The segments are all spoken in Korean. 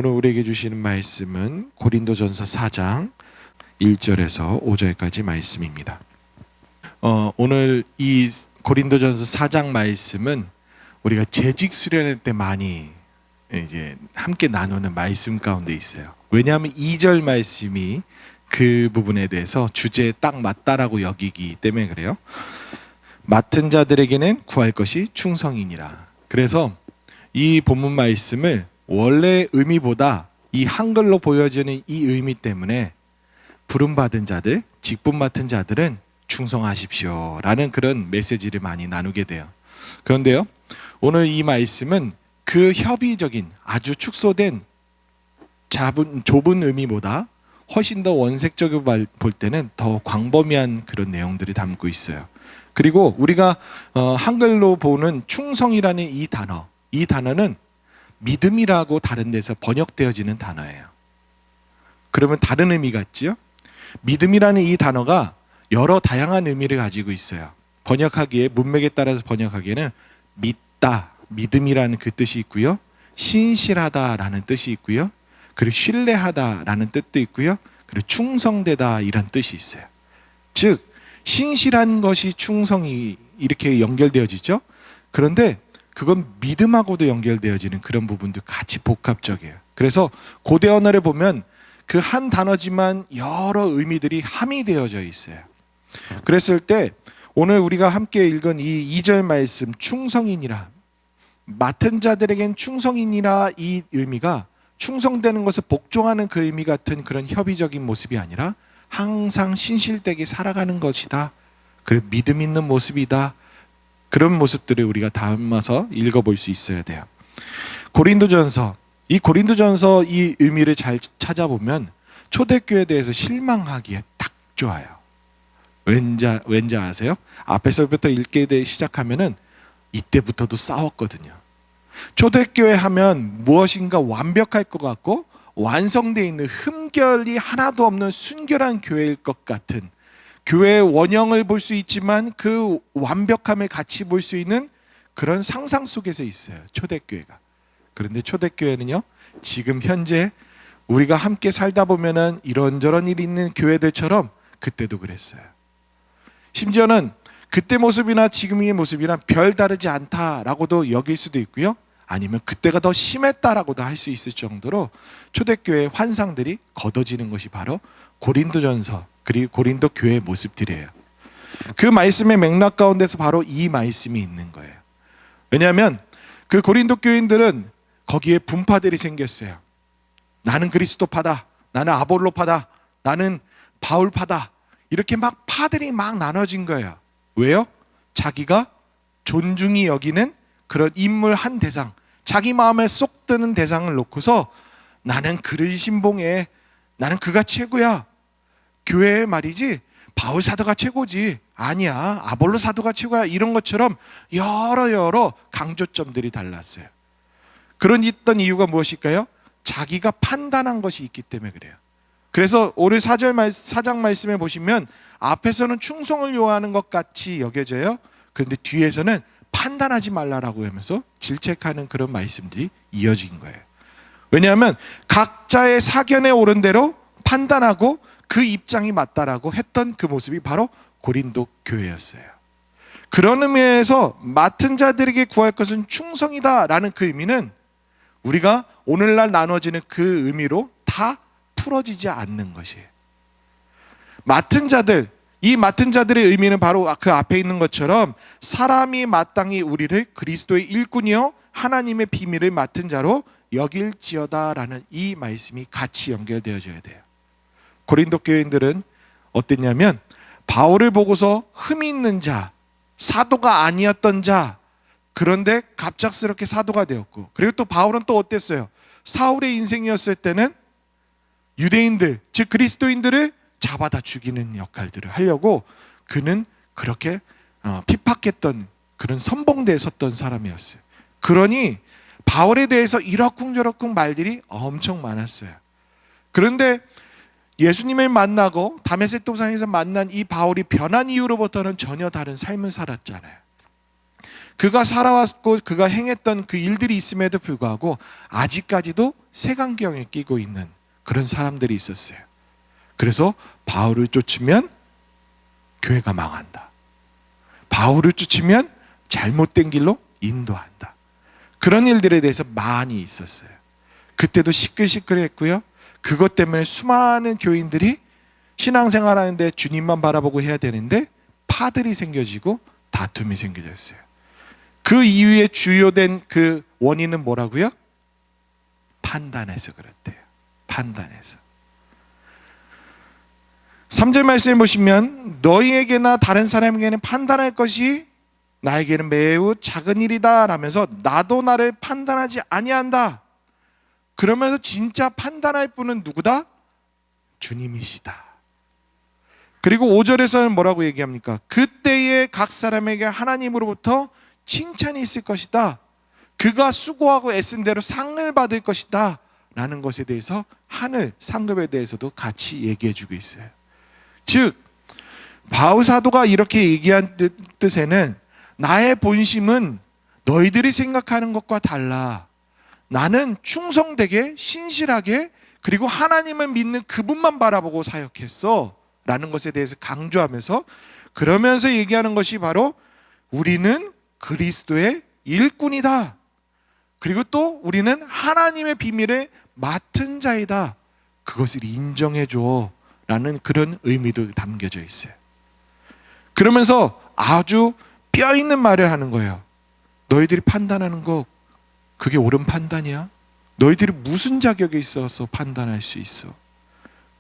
오늘 우리에게 주시는 말씀은 고린도전서 4장 1절에서 5절까지 말씀입니다. 오늘 이 고린도전서 4장 말씀은 우리가 재직 수련회 때 많이 이제 함께 나누는 말씀 가운데 있어요. 왜냐하면 2절 말씀이 그 부분에 대해서 주제에 딱 맞다라고 여기기 때문에 그래요. 맡은 자들에게는 구할 것이 충성이니라. 그래서 이 본문 말씀을 원래 의미보다 이 한글로 보여지는 이 의미 때문에 부름받은 자들, 직분 맡은 자들은 충성하십시오 라는 그런 메시지를 많이 나누게 돼요. 그런데요, 오늘 이 말씀은 그 협의적인 아주 축소된 좁은 의미보다 훨씬 더 원색적으로 볼 때는 더 광범위한 그런 내용들이 담고 있어요. 그리고 우리가 한글로 보는 충성이라는 이 단어는 믿음이라고 다른 데서 번역되어지는 단어예요. 그러면 다른 의미 같지요? 믿음이라는 이 단어가 여러 다양한 의미를 가지고 있어요. 번역하기에, 문맥에 따라서 번역하기에는 믿다, 믿음이라는 그 뜻이 있고요, 신실하다라는 뜻이 있고요, 그리고 신뢰하다라는 뜻도 있고요, 그리고 충성되다 이런 뜻이 있어요. 즉 신실한 것이 충성이 이렇게 연결되어지죠. 그런데 그건 믿음하고도 연결되어지는 그런 부분도 같이 복합적이에요. 그래서 고대 언어를 보면 그 한 단어지만 여러 의미들이 함의되어져 있어요. 그랬을 때 오늘 우리가 함께 읽은 이 2절 말씀, 충성이니라, 맡은 자들에겐 충성이니라, 이 의미가 충성되는 것을 복종하는 그 의미 같은 그런 협의적인 모습이 아니라 항상 신실되게 살아가는 것이다, 그리고 믿음 있는 모습이다, 그런 모습들을 우리가 담아서 읽어볼 수 있어야 돼요. 고린도전서 이 의미를 잘 찾아보면 초대교회에 대해서 실망하기에 딱 좋아요. 왠지 아세요? 앞에서부터 읽게 시작하면은 이때부터도 싸웠거든요. 초대교회 하면 무엇인가 완벽할 것 같고 완성되어 있는 흠결이 하나도 없는 순결한 교회일 것 같은, 교회의 원형을 볼 수 있지만 그 완벽함을 같이 볼 수 있는 그런 상상 속에서 있어요, 초대교회가. 그런데 초대교회는요, 지금 현재 우리가 함께 살다 보면은 이런저런 일이 있는 교회들처럼 그때도 그랬어요. 심지어는 그때 모습이나 지금의 모습이랑 별 다르지 않다라고도 여길 수도 있고요, 아니면 그때가 더 심했다라고도 할 수 있을 정도로 초대교회의 환상들이 걷어지는 것이 바로 고린도전서 그리고 고린도 교회의 모습들이에요. 그 말씀의 맥락 가운데서 바로 이 말씀이 있는 거예요. 왜냐하면 그 고린도 교인들은 거기에 분파들이 생겼어요. 나는 그리스도파다, 나는 아볼로파다, 나는 바울파다, 이렇게 막 파들이 막 나눠진 거예요. 왜요? 자기가 존중이 여기는 그런 인물 한 대상, 자기 마음에 쏙 드는 대상을 놓고서 나는 그를 신봉해, 나는 그가 최고야, 교회에 말이지 바울 사도가 최고지, 아니야 아볼로 사도가 최고야, 이런 것처럼 여러 강조점들이 달랐어요. 그런 있던 이유가 무엇일까요? 자기가 판단한 것이 있기 때문에 그래요. 그래서 오늘 4장 말씀에 보시면 앞에서는 충성을 요하는 것 같이 여겨져요. 그런데 뒤에서는 판단하지 말라라고 하면서 질책하는 그런 말씀들이 이어진 거예요. 왜냐하면 각자의 사견에 오른 대로 판단하고 그 입장이 맞다라고 했던 그 모습이 바로 고린도 교회였어요. 그런 의미에서 맡은 자들에게 구할 것은 충성이다라는 그 의미는 우리가 오늘날 나눠지는 그 의미로 다 풀어지지 않는 것이에요. 맡은 자들, 이 맡은 자들의 의미는 바로 그 앞에 있는 것처럼 사람이 마땅히 우리를 그리스도의 일꾼이요 하나님의 비밀을 맡은 자로 여길지어다라는 이 말씀이 같이 연결되어져야 돼요. 고린도 교인들은 어땠냐면 바울을 보고서 흠이 있는 자, 사도가 아니었던 자, 그런데 갑작스럽게 사도가 되었고, 그리고 또 바울은 또 어땠어요? 사울의 인생이었을 때는 유대인들, 즉 그리스도인들을 잡아다 죽이는 역할들을 하려고 그는 그렇게 핍박했던 그런 선봉대에 섰던 사람이었어요. 그러니 바울에 대해서 이러쿵저러쿵 말들이 엄청 많았어요. 그런데 예수님을 만나고 다메섹 도상에서 만난 이 바울이 변한 이후로부터는 전혀 다른 삶을 살았잖아요. 그가 살아왔고 그가 행했던 그 일들이 있음에도 불구하고 아직까지도 색안경을 끼고 있는 그런 사람들이 있었어요. 그래서 바울을 쫓으면 교회가 망한다. 바울을 쫓으면 잘못된 길로 인도한다. 그런 일들에 대해서 많이 있었어요. 그때도 시끌시끌했고요. 그것 때문에 수많은 교인들이 신앙생활 하는데 주님만 바라보고 해야 되는데 파들이 생겨지고 다툼이 생겨졌어요. 그 이유의 주요된 그 원인은 뭐라고요? 판단해서 그렇대요. 판단해서. 3절 말씀을 보시면 너희에게나 다른 사람에게는 판단할 것이 나에게는 매우 작은 일이다 라면서 나도 나를 판단하지 아니한다. 그러면서 진짜 판단할 분은 누구다? 주님이시다. 그리고 5절에서는 뭐라고 얘기합니까? 그때에 각 사람에게 하나님으로부터 칭찬이 있을 것이다. 그가 수고하고 애쓴 대로 상을 받을 것이다 라는 것에 대해서 하늘 상급에 대해서도 같이 얘기해 주고 있어요. 즉 바울 사도가 이렇게 얘기한 뜻에는 나의 본심은 너희들이 생각하는 것과 달라. 나는 충성되게 신실하게 그리고 하나님을 믿는 그분만 바라보고 사역했어 라는 것에 대해서 강조하면서 그러면서 얘기하는 것이 바로 우리는 그리스도의 일꾼이다. 그리고 또 우리는 하나님의 비밀을 맡은 자이다. 그것을 인정해 줘 라는 그런 의미도 담겨져 있어요. 그러면서 아주 뼈 있는 말을 하는 거예요. 너희들이 판단하는 거 그게 옳은 판단이야? 너희들이 무슨 자격이 있어서 판단할 수 있어?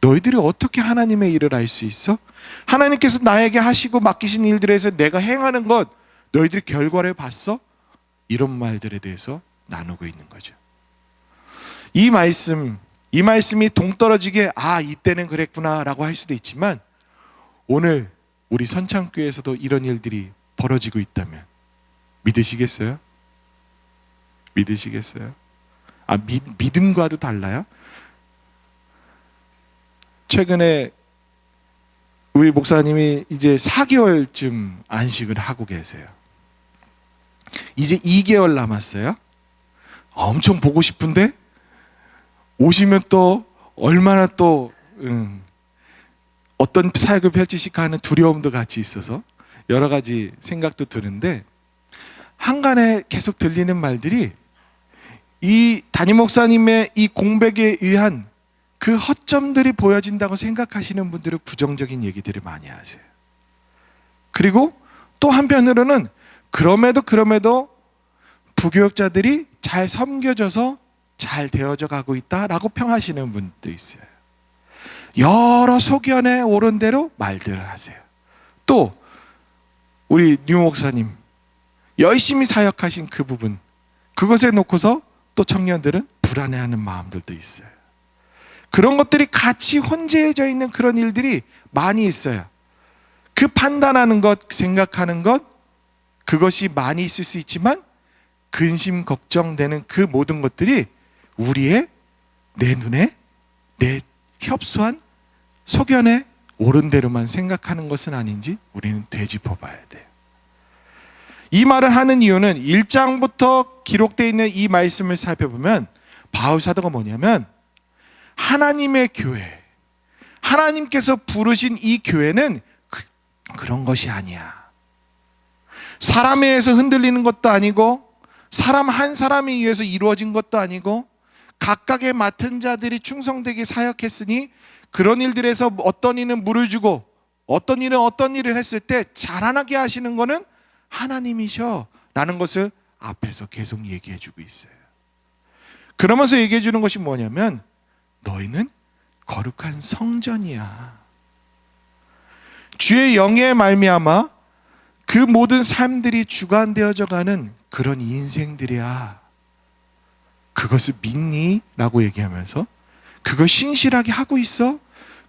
너희들이 어떻게 하나님의 일을 알 수 있어? 하나님께서 나에게 하시고 맡기신 일들에서 내가 행하는 것 너희들이 결과를 봤어? 이런 말들에 대해서 나누고 있는 거죠. 이 말씀이 동떨어지게 이때는 그랬구나 라고 할 수도 있지만 오늘 우리 선창교회에서도 이런 일들이 벌어지고 있다면 믿으시겠어요? 믿으시겠어요? 믿음과도 달라요? 최근에 우리 목사님이 이제 4개월쯤 안식을 하고 계세요. 이제 2개월 남았어요. 엄청 보고 싶은데 오시면 또 얼마나 또 어떤 사역을 펼치실까 하는 두려움도 같이 있어서 여러 가지 생각도 드는데 한간에 계속 들리는 말들이 이 담임 목사님의 이 공백에 의한 그 허점들이 보여진다고 생각하시는 분들은 부정적인 얘기들을 많이 하세요. 그리고 또 한편으로는 그럼에도 부교육자들이 잘 섬겨져서 잘 되어져 가고 있다라고 평하시는 분도 있어요. 여러 소견에 옳은 대로 말들을 하세요. 또 우리 류 목사님 열심히 사역하신 그 부분 그것에 놓고서 또 청년들은 불안해하는 마음들도 있어요. 그런 것들이 같이 혼재해져 있는 그런 일들이 많이 있어요. 그 판단하는 것, 생각하는 것 그것이 많이 있을 수 있지만 근심, 걱정되는 그 모든 것들이 우리의 내 눈에 내 협소한 소견에 옳은 대로만 생각하는 것은 아닌지 우리는 되짚어 봐야 돼요. 이 말을 하는 이유는 1장부터 기록되어 있는 이 말씀을 살펴보면 바울 사도가 뭐냐면 하나님의 교회, 하나님께서 부르신 이 교회는 그런 것이 아니야. 사람에 의해서 흔들리는 것도 아니고 사람 한 사람에 의해서 이루어진 것도 아니고 각각의 맡은 자들이 충성되게 사역했으니 그런 일들에서 어떤 이는 물을 주고 어떤 일은 어떤 일을 했을 때 자라나게 하시는 것은 하나님이셔 라는 것을 앞에서 계속 얘기해 주고 있어요. 그러면서 얘기해 주는 것이 뭐냐면 너희는 거룩한 성전이야. 주의 영에 말미암아 그 모든 삶들이 주관되어져 가는 그런 인생들이야. 그것을 믿니? 라고 얘기하면서 그걸 신실하게 하고 있어?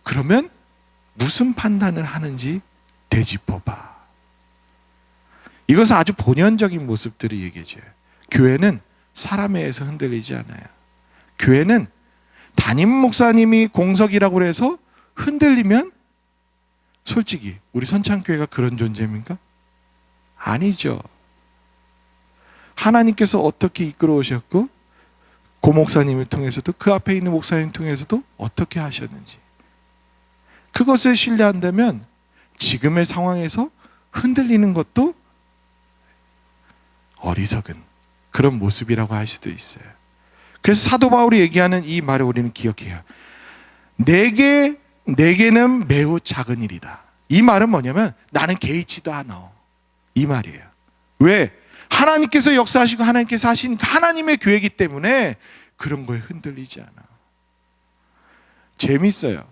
그러면 무슨 판단을 하는지 되짚어봐. 이것은 아주 본연적인 모습들을 얘기해줘요. 교회는 사람에 의해서 흔들리지 않아요. 교회는 담임 목사님이 공석이라고 해서 흔들리면 솔직히 우리 선창교회가 그런 존재입니까? 아니죠. 하나님께서 어떻게 이끌어 오셨고 고 목사님을 통해서도 그 앞에 있는 목사님 통해서도 어떻게 하셨는지 그것을 신뢰한다면 지금의 상황에서 흔들리는 것도 어리석은 그런 모습이라고 할 수도 있어요. 그래서 사도 바울이 얘기하는 이 말을 우리는 기억해야 내게는 매우 작은 일이다. 이 말은 뭐냐면 나는 개의치도 않아. 이 말이에요. 왜? 하나님께서 역사하시고 하나님께서 하신 하나님의 교회이기 때문에 그런 거에 흔들리지 않아. 재밌어요.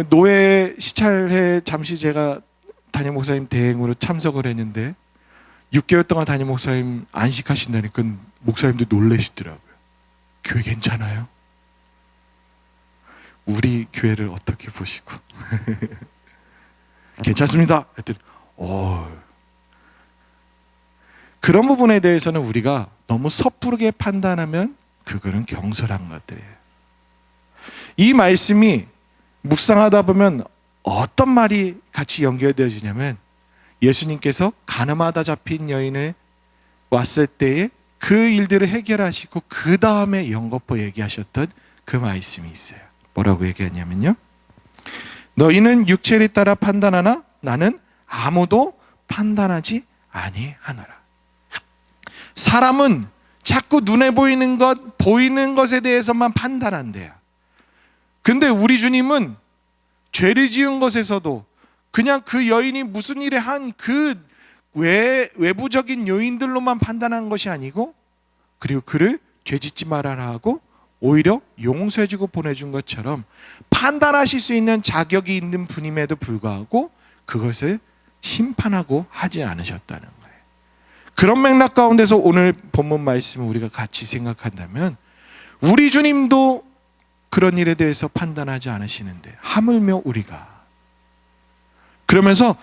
노예 시찰회 잠시 제가 담임 목사님 대행으로 참석을 했는데 6개월 동안 담임 목사님 안식하신다니까 목사님도 놀라시더라고요. 교회 괜찮아요? 우리 교회를 어떻게 보시고 괜찮습니다. 했더니 그런 부분에 대해서는 우리가 너무 섣부르게 판단하면 그거는 경솔한 것들이에요. 이 말씀이 묵상하다 보면 어떤 말이 같이 연결되어지냐면 예수님께서 가늠하다 잡힌 여인을 왔을 때에 그 일들을 해결하시고 그 다음에 연거푸 얘기하셨던 그 말씀이 있어요. 뭐라고 얘기하냐면요, 너희는 육체를 따라 판단하나 나는 아무도 판단하지 아니하노라. 사람은 자꾸 눈에 보이는 것, 보이는 것에 대해서만 판단한대요. 근데 우리 주님은 죄를 지은 것에서도 그냥 그 여인이 무슨 일을 한 그 외부적인 요인들로만 판단한 것이 아니고, 그리고 그를 죄짓지 말아라 하고 오히려 용서해주고 보내준 것처럼 판단하실 수 있는 자격이 있는 분임에도 불구하고 그것을 심판하고 하지 않으셨다는 거예요. 그런 맥락 가운데서 오늘 본문 말씀을 우리가 같이 생각한다면 우리 주님도 그런 일에 대해서 판단하지 않으시는데 하물며 우리가, 그러면서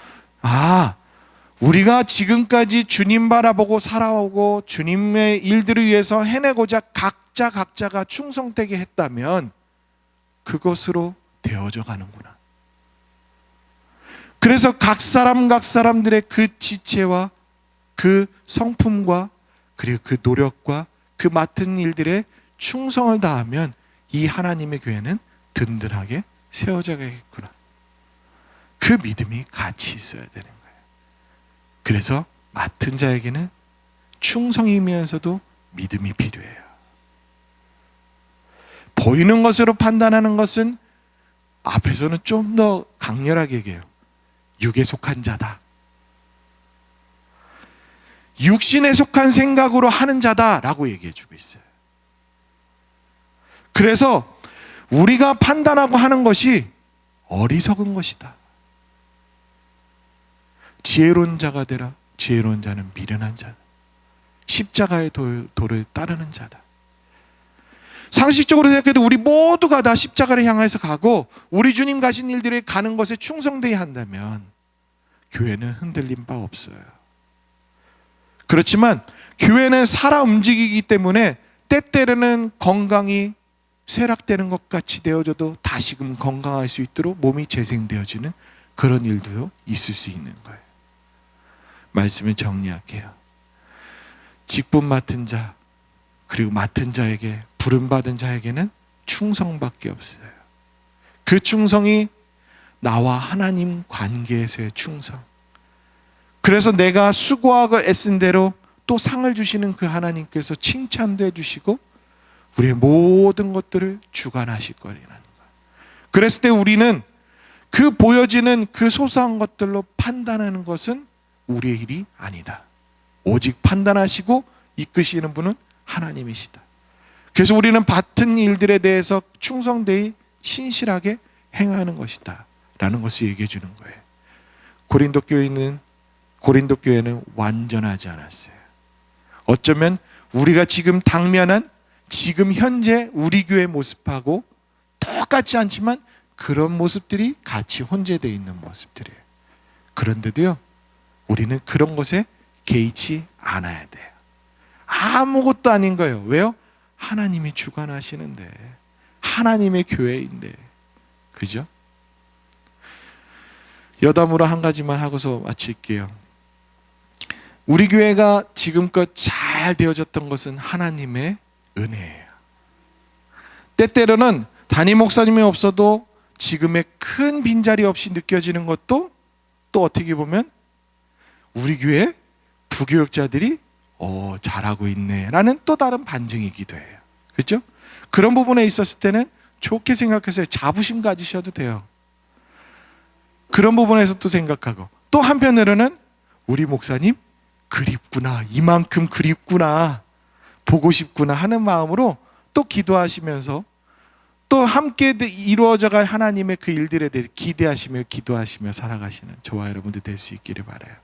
우리가 지금까지 주님 바라보고 살아오고 주님의 일들을 위해서 해내고자 각자가 충성되게 했다면 그것으로 되어져 가는구나. 그래서 각 사람들의 그 지체와 그 성품과 그리고 그 노력과 그 맡은 일들에 충성을 다하면 이 하나님의 교회는 든든하게 세워져 가겠구나. 그 믿음이 같이 있어야 되는 거예요. 그래서 맡은 자에게는 충성이면서도 믿음이 필요해요. 보이는 것으로 판단하는 것은 앞에서는 좀 더 강렬하게 얘기해요. 육에 속한 자다. 육신에 속한 생각으로 하는 자다라고 얘기해 주고 있어요. 그래서 우리가 판단하고 하는 것이 어리석은 것이다. 지혜로운 자가 되라. 지혜로운 자는 미련한 자다. 십자가의 도를 따르는 자다. 상식적으로 생각해도 우리 모두가 다 십자가를 향해서 가고 우리 주님 가신 일들에 가는 것에 충성되어야 한다면 교회는 흔들림 바 없어요. 그렇지만 교회는 살아 움직이기 때문에 때때로는 건강이 쇠락되는 것 같이 되어져도 다시금 건강할 수 있도록 몸이 재생되어지는 그런 일도 있을 수 있는 거예요. 말씀을 정리할게요. 직분 맡은 자, 그리고 맡은 자에게, 부름받은 자에게는 충성밖에 없어요. 그 충성이 나와 하나님 관계에서의 충성. 그래서 내가 수고하고 애쓴 대로 또 상을 주시는 그 하나님께서 칭찬도 해주시고 우리의 모든 것들을 주관하실 거라는 거예요. 그랬을 때 우리는 그 보여지는 그 소소한 것들로 판단하는 것은 우리의 일이 아니다. 오직 판단하시고 이끄시는 분은 하나님이시다. 그래서 우리는 받은 일들에 대해서 충성되이 신실하게 행하는 것이다 라는 것을 얘기해 주는 거예요. 고린도 교회는 완전하지 않았어요. 어쩌면 우리가 지금 당면한 지금 현재 우리 교회 모습하고 똑같지 않지만 그런 모습들이 같이 혼재되어 있는 모습들이에요. 그런데도요, 우리는 그런 것에 개의치 않아야 돼요. 아무것도 아닌 거예요. 왜요? 하나님이 주관하시는데, 하나님의 교회인데, 그죠? 여담으로 한 가지만 하고서 마칠게요. 우리 교회가 지금껏 잘 되어졌던 것은 하나님의 은혜예요. 때때로는 담임 목사님이 없어도 지금의 큰 빈자리 없이 느껴지는 것도 또 어떻게 보면 우리 교회 부교육자들이 잘하고 있네 라는 또 다른 반증이기도 해요. 그렇죠? 그런 부분에 있었을 때는 좋게 생각해서 자부심 가지셔도 돼요. 그런 부분에서 또 생각하고, 또 한편으로는 우리 목사님 그립구나, 이만큼 그립구나, 보고 싶구나 하는 마음으로 또 기도하시면서 또 함께 이루어져갈 하나님의 그 일들에 대해 기대하시며 기도하시며 살아가시는 저와 여러분들 될 수 있기를 바라요.